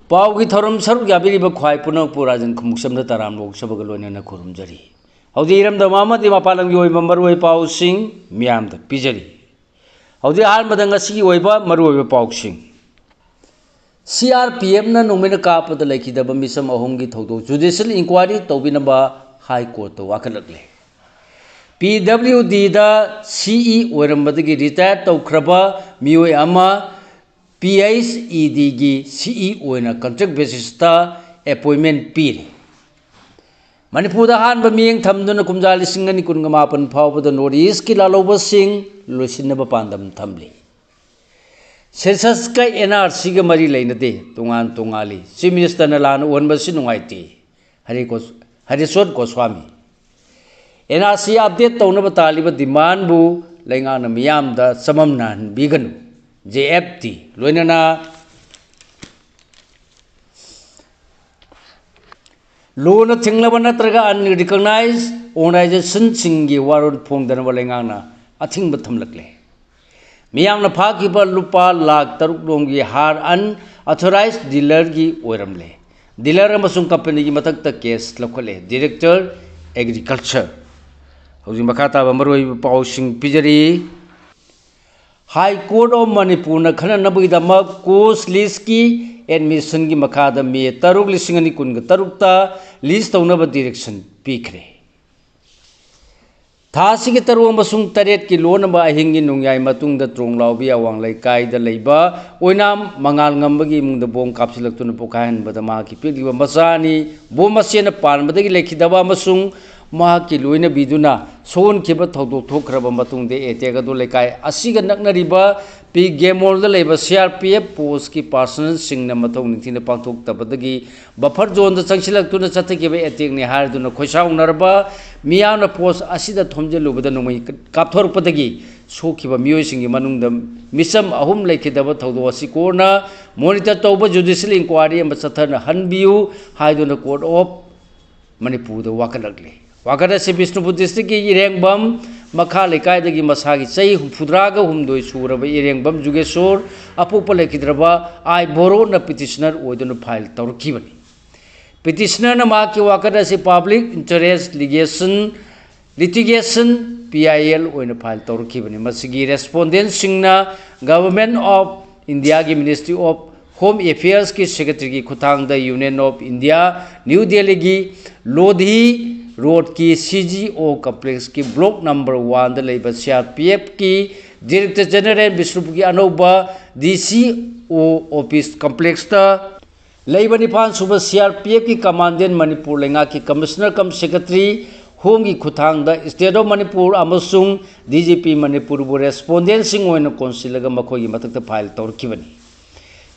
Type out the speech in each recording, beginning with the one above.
पाव की थरम सरुक याबिरिब ख्वाई पुनक पुराजन खमुक्समद तराम लोकसभा लोइनना खुरुमजरी हौदी इरमद मामदी मपालंगी ओइबा मरुओइ पाउसिंग मियामद पिजरी हौदी आहानबद ngasi ओइबा मरुओइ पाउसिंग CRPF na nongmena kapad laikidaba misam ahomgi thodo judicial inquiry tobinaba high court to wakalakle PWD da CE oirambadagi retired tawkraba mioi ama PHED gi CE oina contract basis ta appointment piri Manipur da han ba miyeng thamduna kumjali singani kungamapan phawbada notice ki laloba sing losinaba pandam thamli Census ka NRC ga mari leinade tungan tungali Chief Minister na lan onba sinungaiti Harisot Goswami NRC update taunaba taliba demand bu lainga na miyam da samamnan biganu JFT loinana Lona thinglaba natraga unrecognized organization singi warun phongdana lainga na athing ba thamlakle Miyam na phakiba lupa lakh taruk longgi har unauthorized dealer gi oiramle dealer amasung company gi matakta case lakhole director agriculture hauji makhata ba maroi pausing pijari High Court of Manipur na khana nabugi dama course list ki admission gi makhada me taruk lisingani kunga tarukta list taunaba direction pikre Thasi ki taru amasung taret ki lona ba hingi nungyai matung da trong laubi awang lai kai da leiba oinam mangal ngambagi mung da bom kapsilak tuna pokahan badama ki piliba masani bom masena pan badagi lekhidaba amasung ma ki loina biduna son khiba thodo thokraba matung de etega do lekai asiga naknariba pi gemol da leiba CRPF post ki personal singna mathong nithina pangthok tabadagi buffer zone da changsilak tuna chathaki etek ni har duna khoisau narba miyana post asida thomjelubada nomai kapthorpadagi sokhiba miyoi singi manungda misam ahum lekhidaba thodo asi korna monitor tawba judicial inquiry am chathana hanbiu haiduna court of Manipur da wakalakle wakada se Bishnupur district ki irengbam makha lekai dagi masagi chai hufudraga humdoi suraba irengbam jugeshor apupa lekhidraba ai boro na petitioner oiduna file tawrkibani petitioner na ma ki wakada se public interest litigation PIL oina file tawrkibani masigi respondent singna government of India ki Ministry of Home Affairs ki secretary ki khutang da Union of India New Delhi ki Lodhi Road ki CGO complex ki block number 1 da leiba CRPF ki Director General Bishnupur ki Anoba DCO office complex ta leiba nipan suba CRPF ki commandant Manipur lenga ki commissioner kam secretary Home ki khutang da State of Manipur amasung DGP Manipur bu respondent sing oina consul ga makhoi gi matakta file tawrkibani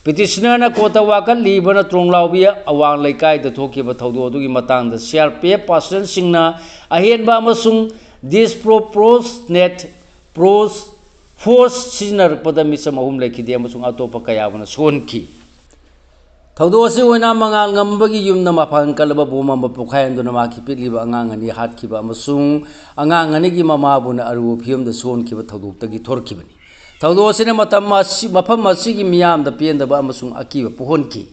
Petitioner na kota wakal libana tronglawbia awang laikai da thokiba thodo adugi matang da CRPF person singna ahenba amasung disproportionate force sinar pada misam ahum laikide amasung atopa kayabana sonki thodo asi oina mangal ngambagi yumna mapang kalaba boma mapukhayan duna makipiliba angangani hatkiba amasung angangani gi mamabuna aru phium da sonkiba thoduk gi thorkibani Thodo sine matam mafam masigi miyam da pien da ba amasung akiba puhonki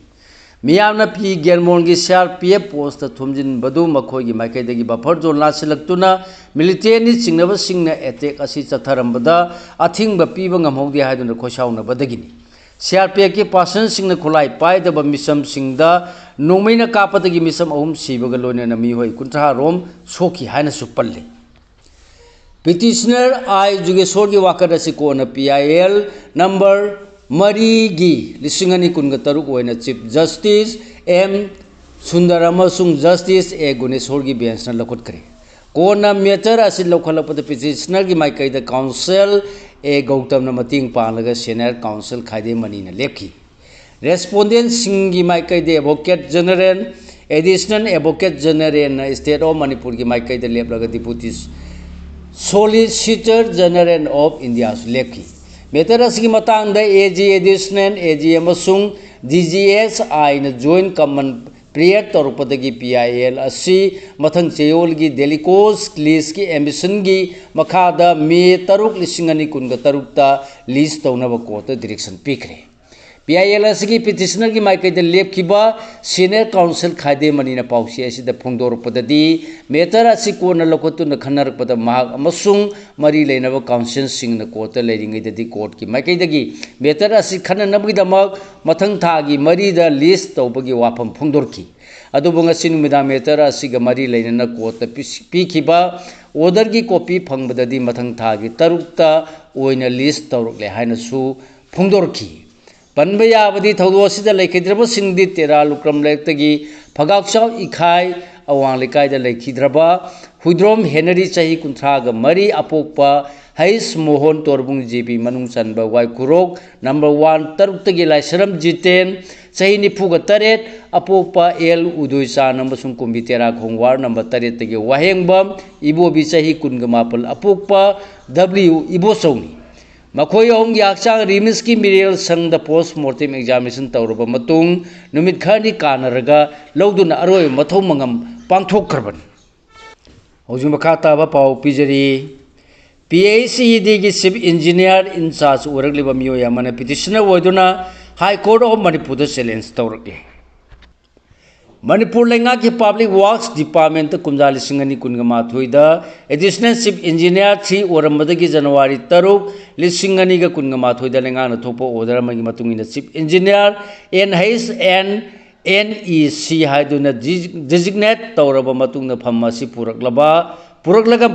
miyam na pi germon gi CRPF post thumjin badu makhoi gi maikai dagi buffer zone la silaktuna military ni singnaba singna attack asi chatharambada athing ba pi ba ngamhodi haiduna khosauna badagini CRPF ki person singna khulai pai da ba misam singda nomaina kapadagi misam ahum sibaga loina na mi hoi kuntra rom soki haina supalle Petitioner I Jugeshor ki wakadasi ko na PIL number Mari gi lisingani kunga taruk oina Chief Justice M Sundaramasung Justice A Guneshor ki bench na lakot kare ko na matter asil lokhalapata petitioner ki maikai da council A Gautam na mating panglaga senior council khaide mani na lepki respondent singi maikai da advocate general additional advocate general na State of Manipur ki maikai da leplaga deputy Solicitor General of India Lepki Meteras ki matang da AG additional AG amasung DGS I na joint common prayer torpadagi PIL asi mathang cheyol gi Delhi Coast list ki ambition gi makhada me taruk lisingani kunga tarukta list taunaba kota direction pikre PIL की petitioner की माइकैद लेपखिबा senior counsel खाइदे मनीना पाउसी असिदा फोंदोरपददी matter असि कोना लखोतुना खनरपदा महाग अमसुंग मरी लेनबा काउंसिल सिंगना कोर्ट लेरिंगैददी कोर्ट की माइकैदगी मेटर असि खननबगिदमक मथंग थागी मरीदा लिस्ट तौबगी वाफम फोंदोरखी अदुबो ngasi numida meter asiga mari leinana court पीखिबा order की कॉपी फंगबददी मथंग थागी तरुकता ओइना लिस्ट तौरकले हाइनसु फोंदोरखी पनब याबदी थौदोसिदा लेखिद्रब सिंगदी तेरा लुक्रम लेक्तगी फगाक्साव इखाई अवांग लेकाइदा लेखिद्रबा हुद्रोम हेनरी चाही कुंथ्रागा मरी अपोकपा हाइस मोहन तोरबुंग जीपी मनुंग चनबा वाइकुरोक नंबर 1 तरुक्तगी लाइसरम जितेन चाही निफुगा तरेत अपोकपा एल उदुइचा नंबसुंग कुंबी तेरा खोंगवार नंबर 3 तगी वाहेंगबम इबोबी चाही कुनगा मापल अपोकपा W इबोसौनी मखोय अहम की हक्चांग रिमिस की मिरेल संग द पोस्टमार्टम एग्जामिनेशन तौरब मतुंग नुमित खरनी कानरगा लौदुना अरोय मथौ मंगम पांथोखरबन हौजु मखा ताबा पाउ पिजरी PACED की चीफ इंजीनियर इंचार्ज ओरगलिबा मियोय अमना पिटिशनर ओइदुना High Court of Manipur challenge तौरके मणिपुर लेंगा की पब्लिक वर्क्स डिपार्टमेंट कुमजा लिसिंगनी कुनगमाथुइदा एडिशनल चीफ इंजीनियर 3 ओरमदगी जनवरी 3 लिसिंगनी का कुनगमाथुइदा लेंगा न थोपो ऑर्डर मगी मतुंगिना चीफ इंजीनियर NHNNEC हाइदुना डिजिग्नेट तौरब मतुंगना फम्मासी पुरकलगा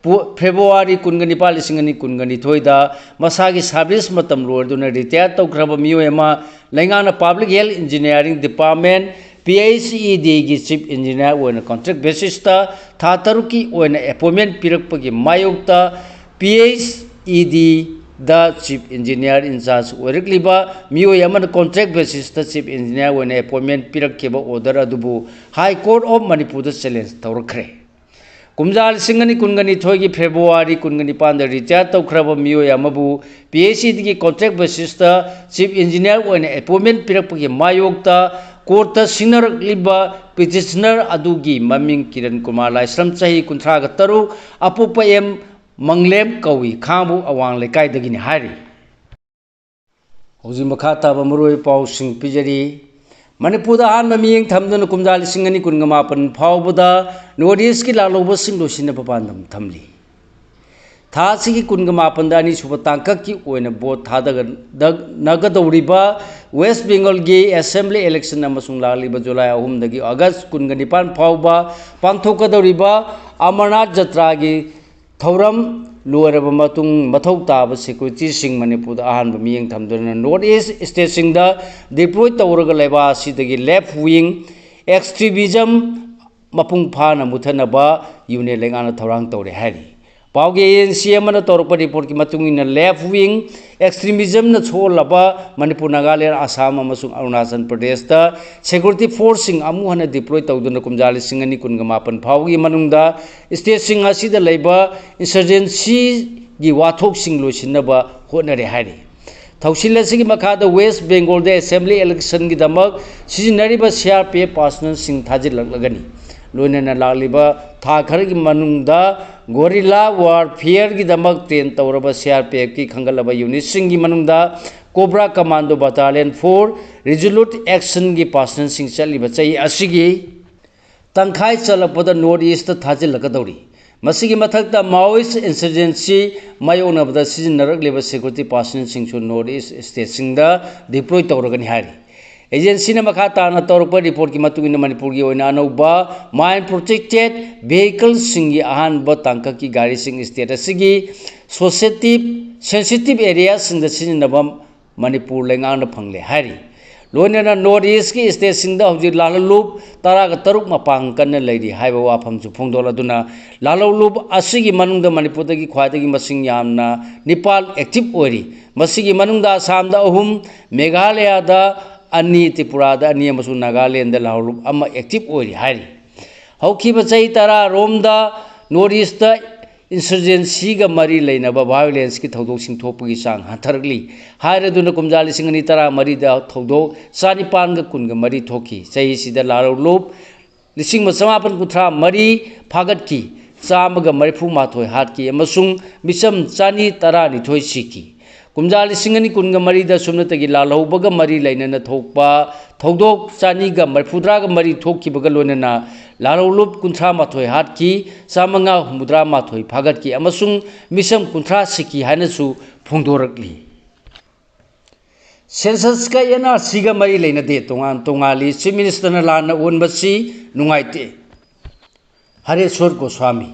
फेब्रुआरी कुनगनिपाल लिसिंगनी कुनगनिथोइदा मसागी सर्विस मतम लोरदुना रिटायर तौखरब मियोयमा लेंगाना public health engineering department PACED की चीफ इंजीनियर ओइना कॉन्ट्रैक्ट बेसिस था तरुकी ओइना अपॉइंटमेंट पिरकपगी मायोक्ता PACED द चीफ इंजीनियर इंचार्ज ओरकलिबा मियोय अमन कॉन्ट्रैक्ट बेसिस चीफ इंजीनियर ओइना अपॉइंटमेंट पिरककेबा ऑर्डर अदुबु High Court of Manipur challenge तौरखरे कुमजा लिसिंगनी कुनगनी थोगी फेब्रुआरी कुनगनी पांद रिटायर तौखरब मियोय अमबु PACED की कॉन्ट्रैक्ट बेसिस चीफ इंजीनियर ओइना अपॉइंटमेंट पिरकपगी मायोक्ता कोर्ट सिंगरलिबा पिटिशनर अदुगी ममिंग किरण कुमार लाइसरम चाही कुंथ्रागा तरुक अपोप एम मंगलेम कौई खांबु अवांग लेकाइदगिनि हारी हौजि मखा ताबा मरोय पाउसिंग पिजरी मणिपुर अहानबा मियेंग थमदुना कुमजा लिसिंगनी कुनगमापन फावबदा नॉर्थ ईस्ट की लालोबसिंग लोसिनबा पांदम थमली थासी की कुनगमापन दानी सुब तांकक की ओइना बोट नगदौरिबा वेस्ट बेंगल की असेंबली इलेक्शन अमसुंग लालिबा जुलाई 3 दगी अगस्त कुनगनिपान फावबा पांथोकदौरिबा अमरनाथ जत्रा की थौरम लोरब मतुंग मथौ ताब सिक्योरिटी सिंग मणिपुर अहानबा मियेंग थमदुना नॉर्थ ईस्ट स्टेट सिंग दा डिप्लॉय तौरगा लेबा सिदगी लेफ्ट विंग एक्सट्रीमिज्म मपुंग फाना मुथनबा यूनियन लेंगाना थौरांग तौरे हारी पाउगे ANC तौरप रिपोर्ट की मतुंग लेफ्ट विंग एक्सट्रीमिज्म छोलबा मणिपुर नागालैंड आसाम अरुणाचल प्रदेश सिक्योरिटी फोर्स अमुहन डिप्लॉय तौदुना कुमजा लिसिंग अनि कुनगमापन फाउगी मनुंगदा स्टेटसिंग असिदा लेबा इंसर्जेंसी की वाथोकसिंग लोसिनबा होनरे हारी थौसिलसिगी मखादा वेस्ट बेंगल दे असेंबली इलेक्शन की दमक सिजनरीबा CRPF पर्सनल सिंग थाजिलगनी लोनना लालिबा था खर की मनुंगदा गोरिल्ला वारफेयर की दमक ट्रेन तौरब CRPF की खंगलबा यूनिट सिंग की मनुंगदा COBRA commando battalion 4 resolute action की पर्सनल सिंग चलिबा चई असिगी तंखाई चलपदा नॉर्थ ईस्ट थाजिलगदौरी मसिगी मथक्ता माओइस्ट इंसर्जेंसी मायोनबदा सिजनरगलेबा सिक्योरिटी पर्सनल सिंग नॉर्थ ईस्ट स्टेट सिंग डिप्लॉय तौरगनी हारी एजेंसी ने मखा ताना तौरप रिपोर्ट की मतुंग मणिपुर की ओइना अनौबा माइन प्रोटेक्टेड व्हीकल सिंगी अहानबा तांका की गाड़ी सिंग स्टेट असिगी सेंसिटिव एरिया सिंग सिजनबा मणिपुर लेंगांग फंगले हारी लोनना नॉर्थ ईस्ट की स्टेट सिंग हौजिक लाललूप 13 मपांग कन्न लेरी हाइबा वाफमसु फोंदोलदुना लाललूप असिगी मनुंग मणिपुर की ख्वाइदगी मसिंग यामना नेपाल एक्टिव ओरी मसिगी मनुंग आसाम 3 मेघालय अनि त्रिपुरा अनि नागालैंड लालूप एक्टिव ओरी हारी हौखिबा चही 10 रोमदा नॉर्थ ईस्ट इंसर्जेंसी का मरी लेनबा वायलेंस की थौदोकसिंग थोपगी चांग हंथरगली हायरदुना कुमजा 1010 मरीदा थौदोक 4,900 मरी थोकी चही सिदा लालूप 1953 मरी फागतकी 130 हाटकी अमसुंग मिसम 112 सिकी कुमजा लिसिंग अनि कुनगा मरीदा सुमनतगी लालहौबगा मरी लैनना थोकपा थौदोक चानीगा मरफुद्रागा मरी थोकखिबगा लोनना लालौलुप कुंथ्रा माथोय हाटकी चामंगा हुमुद्रा माथोय फागटकी अमसुंग मिसम कुंथ्रा सिकी हायनसु फोंदोरकली सेंसस का एनआरसी का मरी लेनदे तोंगान तोंगाली चीफ मिनिस्टर लाना ओनबसी नुंगाइते हरेश्वर गोस्वामी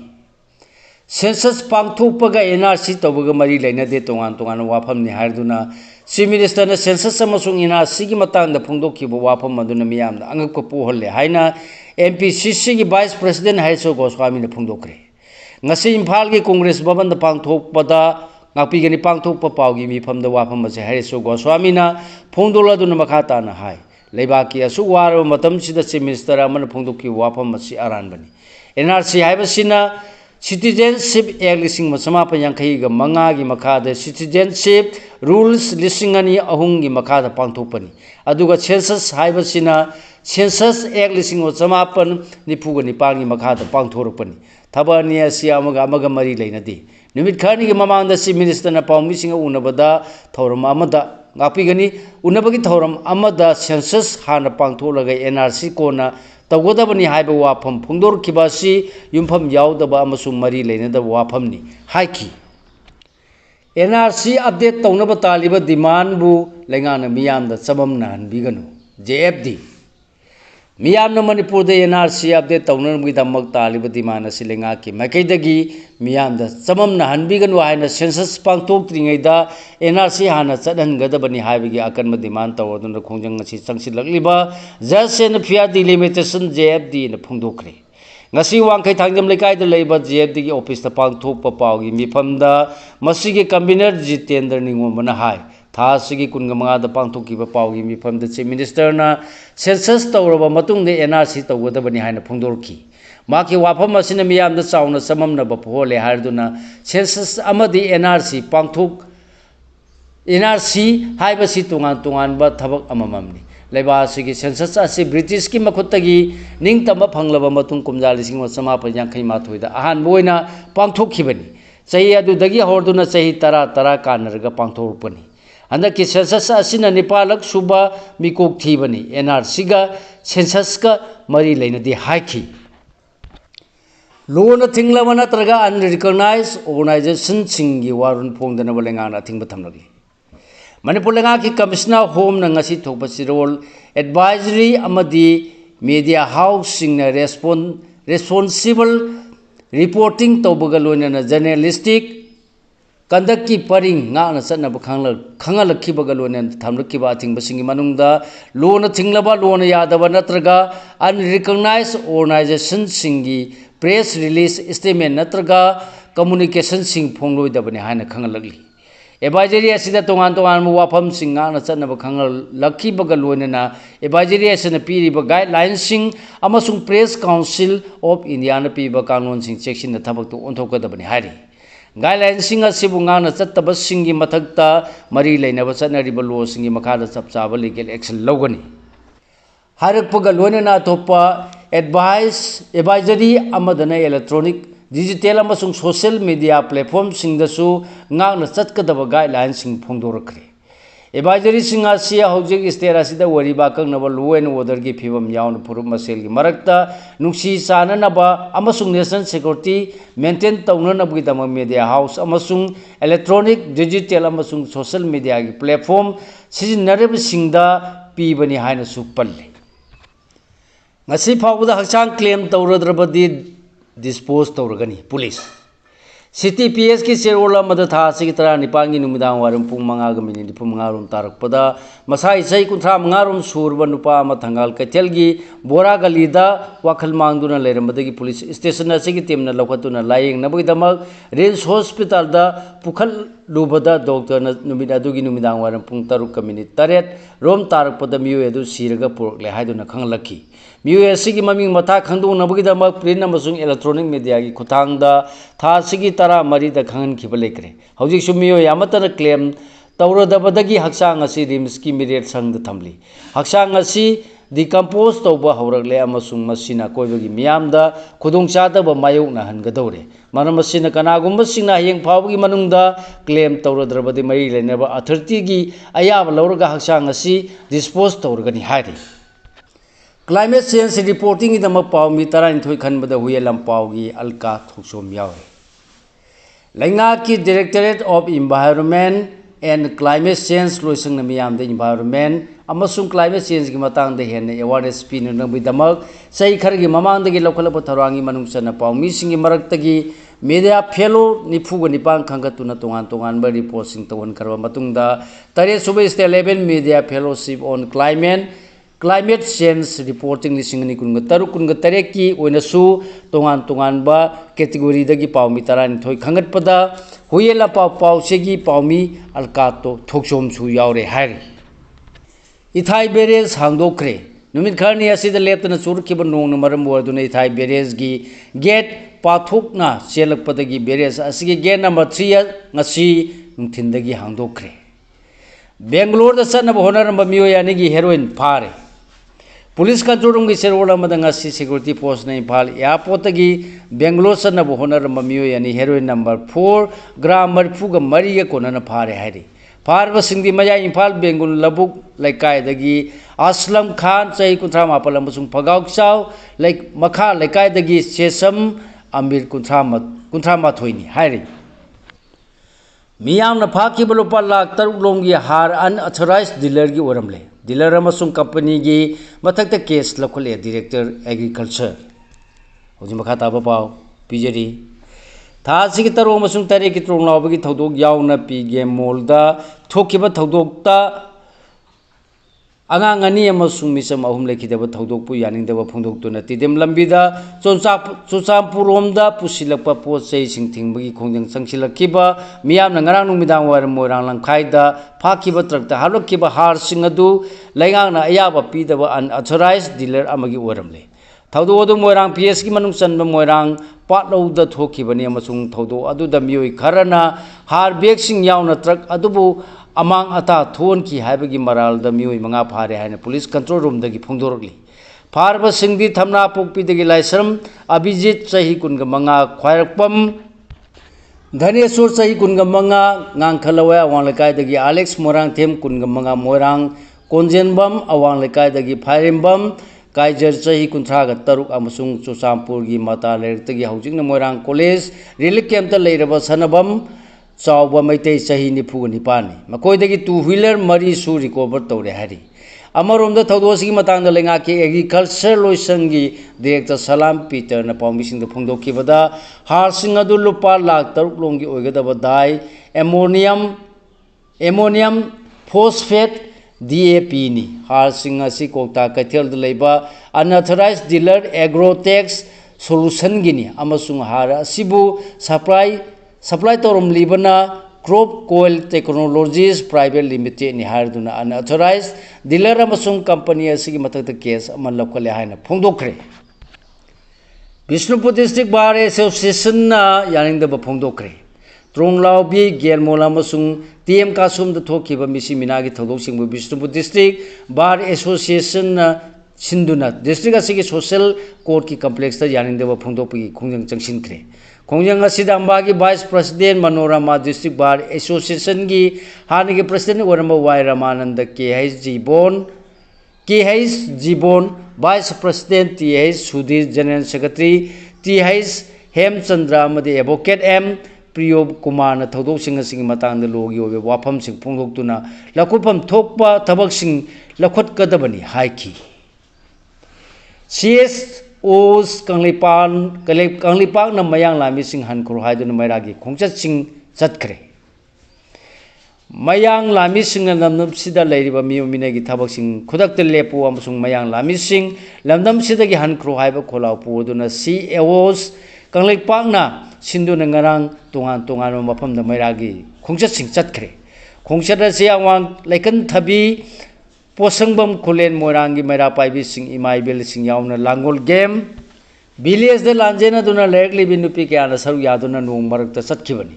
सेंसस पांगथोकपगा एनआरसी तौबगा मरी लेनदे तोंगान तोंगान वाफमनि हायदुना चीफ मिनिस्टर सेंसस अमसुंग एनआरसी की मतंगदा फोंदोखिबा वाफम अदुना मियामदा अंगक पोहल्ले हायना एमपीसीसी की वाइस प्रेसिडेंट हरेश्वर गोस्वामी ने फोंदोखरे ngasi imphal gi congress bhavan da pangthokpada ngapigani pangthokpa pawgi mifamda wafam ase Hariso Goswami na phongdola duna makhata na hai leibaki asu war matam sida chief minister amana phongdokki wafam ase aranbani NRC haibasina citizenship act lising masama pa yankhai ga manga gi makhada citizenship rules lising ani ahung gi makhada pangthokpani aduga census haibasina census act lising masama pan nipuga nipangi makhada pangthorapani थबनी अमगा मरी लेनदी निमित खरनी की ममांग chief minister पाउमी उनबदा थौरम गापीगनी उनबगी थौरम सेंसस हाना पांगथोलगा एनआरसी कोना तौगदबनी हाइबा वाफम फोंदोरखिबासी युमफम यावदबा अमसुंग मरी लेनदबा वाफमनी हाइकी एनआरसी अपडेट तौनबा तालिबा डिमांडबु लेंगाना मियामदा चबमना हनबिगनु जेएफडी मियामना मणिपुर द एनआरसी अपडेट तौनबगिदमक तालिबा डिमांड असि लेंगा की मैकैदगी मियामदा चममना हनबिगनु हायना सेंसस पांगथोक्त्रिङैदा एनआरसी हाना चदहनगदबनी हाइबगी अकन्म डिमांड तौरदुना खोंजंग असि चंगसिलक्लिबा जस्ट एंड फेयर डिलिमिटेशन जेएफडी न फोंदोखरे ngasi wangkai thangjam lekai da leiba JFD gi office ta pangthokpa pawgi mifamda masigi convener Jitendra Ningomana hai tha sigi kungamanga da pangthokkiba pawgi mifamda chief minister na census tawraba matung de NRC tawgodabani haina phongdorki maki wafam asina miyamda chauna samamna ba phole harduna census amadi NRC pangthok NRC haibasi tungan tungan ba thabak amamamni लेबासी census असी British की मखुतगी निंगतम फंगलबा मतुंग कुमजा लिसिंग समापन यांखै माथोइदा अहान बोइना पांगथोखिबनी चही अदुदगी होरदुना चही तरा तरा कानरगा पांगथोरपनी हंदकी census असिना निपालक सुबा मिकोक थीबनी एनआरसी गा सेंसस का मरी लेनदी हाइखी लोन थिंगलबा नत्रगा अनरिकॉग्नाइज ऑर्गेनाइजेशन सिंगी वारुन फोंगदनबा लेंगाना थिंगबा थमलगी मणिपुर लेंगा की कमिश्नर होम नंगसी थोपसिरोल एडवाइजरी अमदी मीडिया हाउस सिंग रेस्पॉन्सिबल रिपोर्टिंग तौबगा लोनना जर्नलिस्टिक कंडक्ट की परिंग ngaana चनब खंगलखिबगा लोनन थमलखिबा थिंगबसिंगी मनुंगदा लोन थिंगलबा लोन यादबा नत्रगा अनरिकॉग्नाइज ऑर्गेनाइजेशन सिंगी प्रेस रिलीज स्टेटमेंट नत्रगा कम्युनिकेशन सिंग फोंगलोइदबनी हाना खंगलखली एडवाइजरी असिदा तोंगान तोंगान वाफम सिंगाना चनब खंगलखिबगा लोनना एडवाइजरी असिना पीरिबा गाइडलाइन सिंग अमसुंग प्रेस काउंसिल ऑफ इंडिया न पीबा कानून सिंग चेक्सिन थबक तो ओंथोकदबनी हारि गाइडलाइन सिंग असिबु गाना चत्तब सिंगी मथक्ता मरी लेनब चनरिबा लो सिंगी मखादा चपचाबा लीगल एक्शन लौगनी हारकपगा लोनना अतोपा एडवाइजरी अमदना इलेक्ट्रॉनिक डिजिटल अमसुंग सोशल मीडिया प्लेटफॉर्म सिंगदसु ngang na chatkadaba guideline sing phongdorakre advisory sing asia hojik state asida wariba kangnaba law and order gi phibam yawn purum masel gi marakta nungsi sananaba amasung national security maintain tawnanabgi dama media house amasung electronic digital amasung social media gi platform sizinarab singda pibani haina su palle ngasi phawda hakchang claim tawradrabadi dispose tawragani police CTPS की शेरोला मद था सिगी तरा निपांगी नुमिदांग warm पुंग मंगाग मिनि निपुंग मंगारुम तारकपदा मसाई सई कुंथ्रा मंगारुम सूरब नुपा मथंगाल कैथेलगी बोरा गलीदा वाखल मांगदुना लेरमदगी police station असिगी टीमना लौखतुना लायेंग नबगिदमक range hospital दा पुखल लुबदा doctor नुमिदा दुगी नुमिदांग warm पुंग तरुक कमिनि तरेट रोम तारकपदा मियो एदु सिरगा पुरकले हाइदुना खंगलखी मियो एसिगी ममिंग मथा खंदु नबगिदमक print अमसुंग electronic media की खुथांगदा था सिगी तरा मरी द खंगन खिबा लेकरे हौजिक सुमियो यामतन क्लेम तौरदबदगी हक्सांग असि रिम्स की मिरेट संग थमली हक्सांग असि डिकम्पोज तौबा हौरगले अमसुंग मसिना कोइबगी मियामदा खुदोंग चादब मायोकना हनगदौरे मरम असिना कनागुम्बसिंगना हयेंग फावगी मनुंगदा क्लेम तौरद्रबदि मरी लेनबा अथॉरिटी अयाब लौरगा हक्सांग असि डिस्पोज तौरगनी हारि क्लाइमेट चेंज रिपोर्टिंग दम पाव मी 12 खनबदा हुए लंपावगी अलका थोसोम यावे लैंगा की directorate of environment and climate change लोइसंग मियाम द एनवायरनमेंट अमसुंग क्लाइमेट चेंज की मतंग द हेन अवेयरनेस पीनबदमक सही खरगी ममांग लौखलप थौरांगी मनुंग चना पावमी सिंगी मरक्तगी मीडिया फेलो निफुग निपांग खंगतुना तोंगान तोंगान ब रिपोर्टिंग तवन करबा मतुंगदा तरे सुबे state level media fellowship on climate change reporting लिसिंगनी कुनग तरुक कुनग तरे की ओइनसु तोंगान तोंगान ब कैटेगरी दगी पावमी 12 खंगतपदा हुयेला पावसेगी पावमी अलकातो थोक्सोम सु यावरे हारि इथाई बेरेज हांगदोखरे नुमित खरनी असिद लेप्तना चुरखिब नोंग मरम ओरदुना इथाई बेरेज की गेट पाथोकना चेलकपदगी बेरेज असिगी गेट नंबर 3 ngasi नुथिंदगी हांगदोखरे बेंगलोर द चनब होनरम मियो यानिगी हेरोइन फारे पुलिस कंट्रोल रूम की सेरोल ngasi सिक्योरिटी पोस्ट ने इम्फाल एयरपोर्ट की बेंगलोर चनब होनरम मियो यानी हेरोइन नंबर 4 ग्राम मरफुग मरी कोनन फारे हारि फारब सिंगदी मया इम्फाल बेंगुल लबुक लैकायदगी असलम खान चही 38 अमसुंग फगाव चाव लाइक मखा लैकायदगी सेसम अमीर 38 हारि मियाम फाखिब लुपा लाख 7 लोंगी हार अनऑथराइज डीलर की ओरमले डीलर अमसुंग कंपनी की मथक केस लखले डायरेक्टर एग्रीकल्चर होजी मखा ताबा पाव पीजरी थासी की तरो अमसुंग तरे की त्रोंलावगी थौदोक यावना पीगे मोलदा थोकिबा थौदोकता आगांग अनि अमसुंग मिसम अहुम लेखिदबा थौदोकपु यानिंगदबा फोंदोकतुना तिदेम लंबिदा चोंचापुरोमदा पुसिलकपा पोचै सिंथिंबगी खोंजंग संगसिलकिबा मियामना ngarang नुमिदांग वारम मोरांग लंखाइदा फाकिबा ट्रकता हालकिबा हारसिंग अदु लैगांगना अयाबा पीदबा अनऑथराइज डीलर अमगी ओरमले थौदो अदु मोरांग पीएस की मनुंग चनबा मोरांग पाटलौदा थोखिबनी अमसुंग थौदो अदुदा मियोय खरना हार बेगसिंग यावना ट्रक अदुबु अमांग अता थोन की हाइबगी मराल द मियोय मंगा फारे हायना police control room दगी फोंदोरगली फारब सिंगदी थमना पोकपीदगी Laishram Abhijit चही कुनग मंगा ख्वायरपम धनेश्वर चही कुनग मंगा ngang अवांग लेकायदगी एलेक्स मोरांग थेम कुनग मंगा मोरांग कोंजेनबम अवांग लेकायदगी फायरिमबम काइजर चही 37 अमसुंग चुचामपुर की माता लेरतगी हौजिंग Morang college relief camp लेरबा सनबम चावबा Meitei चही 94 मकोइदगी 2 व्हीलर मरी सु रिकवर तौरे हारि अमरोमदा थौदोसगी मतांगदा लेंगा के एग्रीकल्चर लोइसंगी डायरेक्टर सलाम पीटर न पाउमिसिंग द फोंदोखिबदा हारसिंग अदु लुपा लाख 7 लोंगी ओइगदबा दाई ammonium phosphate DAP ni Hershey's असि कोक्ता कैथेल लेबा अनऑथराइज डीलर एग्रोटेक्स सोल्यूशन गिनी अमसुंग हार असिबु सप्लाई तोरम लिबना क्रॉप कोयल टेक्नोलॉजीज प्राइवेट लिमिटेड नि हारदुना अनऑथराइज डीलर अमसुंग कंपनी असि मथक केस अमन लखले हायना फोंदोखरे बिष्णुपुर डिस्ट्रिक्ट बार एसोसिएशन ना यानिंगदबा फोंदोखरे त्रोंलावबी गेलमोल अमसुंग टीएम कासुम द थोखिबा मिसी मिनागी थौदोकसिंगबु बिष्णुपुर डिस्ट्रिक्ट बार एसोसिएशन सिंधुना डिस्ट्रिक्ट असि सोशल कोर्ट की कॉम्प्लेक्स यानिंगदबा फोंदोपगी खोंजंग चंगसिनख्रे खोंजंग असिदा अंबागी vice president Manorama district bar association की हानिगे प्रेसिडेंट ओरम Y Ramanand KH Jibon vice president TH Sudhir general secretary TH Hemchandra अमदे एडवोकेट M प्रियो कुमार थौदोकसिंग सिंग मतांग लोगी ओबे वाफम सिंग फोंदोक्तुना लखुफम थोकपा थबकसिंग लखोटकदबनी हाइखी CSOs कंगलिपान न मयांग लामी सिंग हनखरो हाइदुना मैरागी खोंचत सिंग चतखरे मयांग लामी सिंग लमदम सिदा लेरिबा मियो मिनेगी थबक सिंग खुदक लेपो अमसुंग मयांग लामी सिंग लमदम सिदगी हनखरो हाइबा खोलाव पोदुना CSOs कंगलिपांगना सिंधुना ngarang तोंगान मफम द मैरागी खोंचत सिंग चतखरे खोंचत असे अवांग लेकन थबी पोसंगबम खुलेन मोरांगी मैरा पाइबी सिंग इमाइबेल सिंग यावना लांगोल गेम विलेज द लांजेना दुना लेरकली बिनुपी के आना सरु यादुना नोंग मरकता चतखिबनी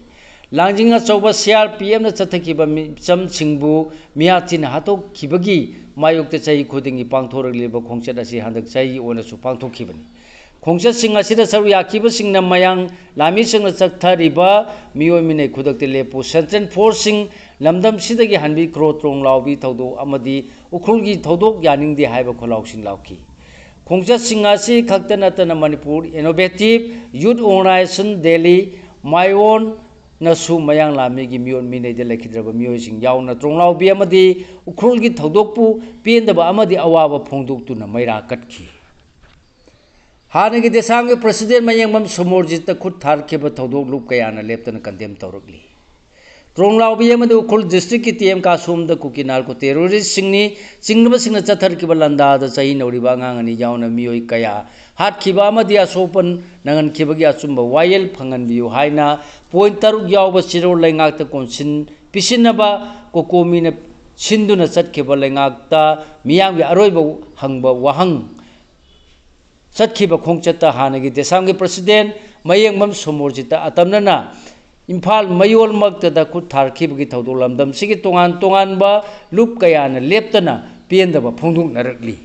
लांजिंग अचौबा CRPM न चतखिबा चम सिंगबु मियाचिन हातोखिबगी मायोक्ता चही खुदिंगी पांगथोरगलिबा खोंचत असे हंदक चही ओनसु पांगथोखिबनी खोंचतसिंग असिदा सरू याखिबसिंगना मयांग लामीसिंगना चक्थरिबा मियोय मिनै खुदक्ते लेपु सेंट्रल फोर्सिंग लमदम सिदगी हनबी क्रो त्रोंग लाउबी थौदो अमदी उखुलगी थौदोक यानिंगदे हाइबा खोलाउसिंग लाउखी खोंचतसिंग असि खक्ता नतना Manipur innovative youth organisation Delhi मायोन नसु मयांग लामीगी मियोन मिनैदे लेखिद्रबा मियोयसिंग याउना त्रोंगलाउबी अमदी उखुलगी थौदोकपु पेंदबा अमदी अवाबा फोंदोक्तुना मैरा कटखी हानगी देसांगे प्रेसिडेंट मयंगमम सोमोरजित खुद थारखेब थौदोक लुप कयाना लेप्तन कंडेम तौरकली त्रोंगलाउबी अमदी उखुल डिस्ट्रिक्ट की टीएम कासुमद कुकिनार को टेररिस्ट सिंगनी चिंगब सिंगना चथरकिब लंदाद चही नौरिबा nganगनी याउना मियोय कया हातखिबा अमदी असोपन नंगनखिबगी अचुंबा वायल फंगनबियु हाइना पॉइंट तरुक यावबा सिरो लैंगाकता कोनसिन पिसिनबा कोकोमीना सिंदुना चटखिबा लैंगाकता मियामगी अरोइबा हंगबा वहंग चटखिबा खोंचता हानगी देसांगी प्रेसिडेंट मयंगमम सोमोरजित अतमनना इम्फाल मयोल मक्तदा खुद थारखिबगी थौदोक लमदम सिगी तोंगान तोंगानबा loop कयाना लेप्तना पेंदबा फोंदोकनरकली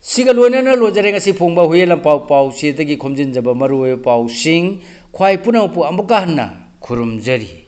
सिगा लोइनना लोजरे ngasi phongba huyelam pau si dagi khomjinjaba maruwe pau sing khwai punangpu amuka hanna khurumjari।